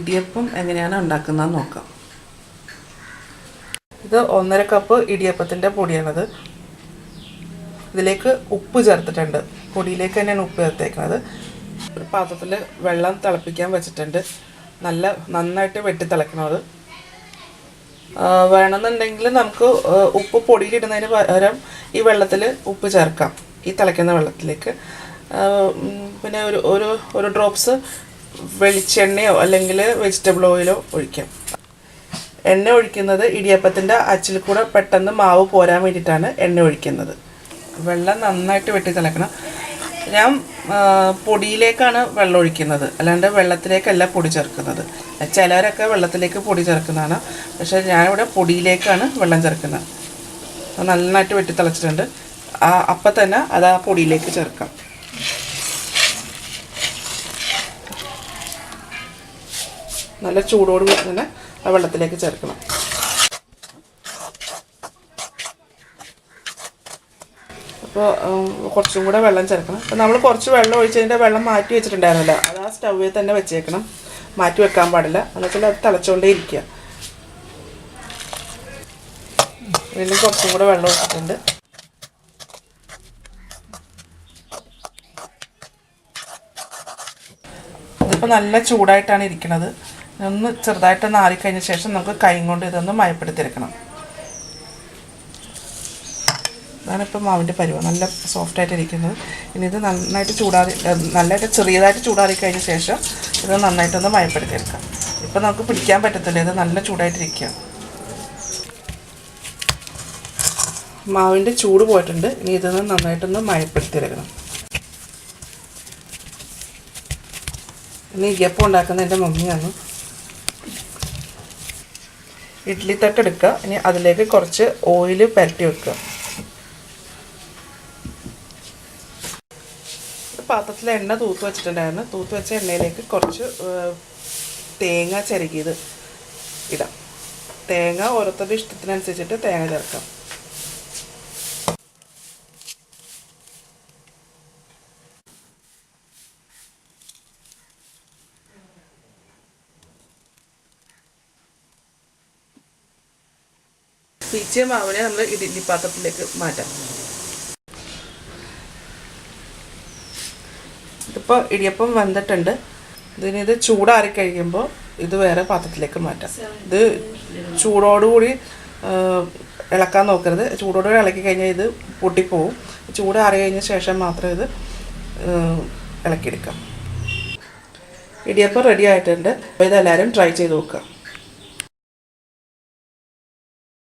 ഇടിയപ്പം എങ്ങനെയാണ് ഉണ്ടാക്കുന്നത് നോക്കാം. ഇത് 1.5 കപ്പ് ഇടിയപ്പത്തിൻ്റെ പൊടിയാണത്. ഇതിലേക്ക് ഉപ്പ് ചേർത്തിട്ടുണ്ട്. പൊടിയിലേക്ക് തന്നെയാണ് ഉപ്പ് ചേർത്തേക്കുന്നത്. ഒരു പാത്രത്തിൽ വെള്ളം തിളപ്പിക്കാൻ വെച്ചിട്ടുണ്ട്. നന്നായിട്ട് വെട്ടി തിളയ്ക്കണത്. വേണമെന്നുണ്ടെങ്കിൽ നമുക്ക് ഉപ്പ് പൊടിയിലിടുന്നതിന് പകരം ഈ വെള്ളത്തിൽ ഉപ്പ് ചേർക്കാം. ഈ തിളയ്ക്കുന്ന വെള്ളത്തിലേക്ക് പിന്നെ ഒരു ഡ്രോപ്സ് വെളിച്ചെണ്ണയോ അല്ലെങ്കിൽ വെജിറ്റബിൾ ഓയിലോ ഒഴിക്കാം. എണ്ണ ഒഴിക്കുന്നത് ഇടിയപ്പത്തിൻ്റെ അച്ചിൽ കൂടെ പെട്ടെന്ന് മാവ് പോരാൻ വേണ്ടിയിട്ടാണ് എണ്ണ ഒഴിക്കുന്നത്. വെള്ളം നന്നായിട്ട് വെട്ടി തിളക്കണം. ഞാൻ പൊടിയിലേക്കാണ് വെള്ളം ഒഴിക്കുന്നത്, അല്ലാണ്ട് വെള്ളത്തിലേക്കല്ല പൊടി ചേർക്കുന്നത്. ചിലരൊക്കെ വെള്ളത്തിലേക്ക് പൊടി ചേർക്കുന്നതാണ്, പക്ഷേ ഞാനിവിടെ പൊടിയിലേക്കാണ് വെള്ളം ചേർക്കുന്നത്. നന്നായിട്ട് വെട്ടി തിളച്ചിട്ടുണ്ട്. അപ്പം തന്നെ അത് ആ പൊടിയിലേക്ക് ചേർക്കാം. നല്ല ചൂടോട് കൂടി തന്നെ ആ വെള്ളത്തിലേക്ക് ചേർക്കണം. അപ്പോൾ കുറച്ചും കൂടെ വെള്ളം ചേർക്കണം. അപ്പോൾ നമ്മൾ കുറച്ച് വെള്ളം ഒഴിച്ചതിൻ്റെ വെള്ളം മാറ്റി വെച്ചിട്ടുണ്ടായിരുന്നല്ലോ, അത് ആ സ്റ്റൗവിൽ തന്നെ വെച്ചേക്കണം. മാറ്റി വെക്കാൻ പാടില്ല. എന്നുവെച്ചാൽ അത് തിളച്ചുകൊണ്ടേ ഇരിക്കുക. വീണ്ടും കുറച്ചും കൂടെ വെള്ളം ഒഴിച്ചിട്ടുണ്ട്. ഇതിപ്പോൾ നല്ല ചൂടായിട്ടാണ് ഇരിക്കുന്നത്. ഒന്ന് ചെറുതായിട്ടൊന്ന് ആറിക്കഴിഞ്ഞ ശേഷം നമുക്ക് കൈ കൊണ്ട് ഇതൊന്ന് മയപ്പെടുത്തിയെടുക്കണം. അതാണിപ്പോൾ മാവിൻ്റെ പരുവം. നല്ല സോഫ്റ്റായിട്ട് ഇരിക്കുന്നത്. ഇനി ഇത് നന്നായിട്ട് ചെറിയതായിട്ട് ചൂടാറിക്കഴിഞ്ഞ ശേഷം ഇത് നന്നായിട്ടൊന്ന് മയപ്പെടുത്തിയെടുക്കാം. ഇപ്പം നമുക്ക് പിടിക്കാൻ പറ്റത്തില്ല, ഇത് നല്ല ചൂടായിട്ടിരിക്കുക. മാവിൻ്റെ ചൂട് പോയിട്ടുണ്ട്. ഇനി ഇതൊന്ന് നന്നായിട്ടൊന്ന് മയപ്പെടുത്തിയെടുക്കണം. ഇനി ഇടിയപ്പം ഉണ്ടാക്കുന്ന എൻ്റെ മമ്മിയാണ്. ഇഡ്ഡലി തട്ടെടുക്കുക. ഇനി അതിലേക്ക് കുറച്ച് ഓയിൽ പുരട്ടി വെക്കുക. പാത്രത്തിൽ എണ്ണ തൂത്ത് വെച്ചിട്ടുണ്ടായിരുന്നു. തൂത്ത് വെച്ച എണ്ണയിലേക്ക് കുറച്ച് തേങ്ങ ചിരകിയത് ഇടാം. തേങ്ങ ഓരോരുത്തരുടെ ഇഷ്ടത്തിനനുസരിച്ചിട്ട് തേങ്ങ ചേർക്കാം. പീച്ചിയ മാവിനെ നമ്മൾ ഇഡ്ഡലി പാത്രത്തിലേക്ക് മാറ്റാം. ഇതിപ്പോൾ ഇടിയപ്പം വെന്തിട്ടുണ്ട്. ഇത് ചൂടാറി കഴിയുമ്പോൾ ഇത് വേറെ പാത്രത്തിലേക്ക് മാറ്റാം. ഇത് ചൂടോടുകൂടി ഇളക്കാൻ നോക്കരുത്. ചൂടോടുകൂടി ഇളക്കി കഴിഞ്ഞാൽ ഇത് പൊട്ടിപ്പോവും. ചൂടാറി കഴിഞ്ഞ ശേഷം മാത്രം ഇത് ഇളക്കിയെടുക്കാം. ഇടിയപ്പം റെഡി ആയിട്ടുണ്ട്. അപ്പോൾ ഇതെല്ലാവരും ട്രൈ ചെയ്ത് നോക്കുക.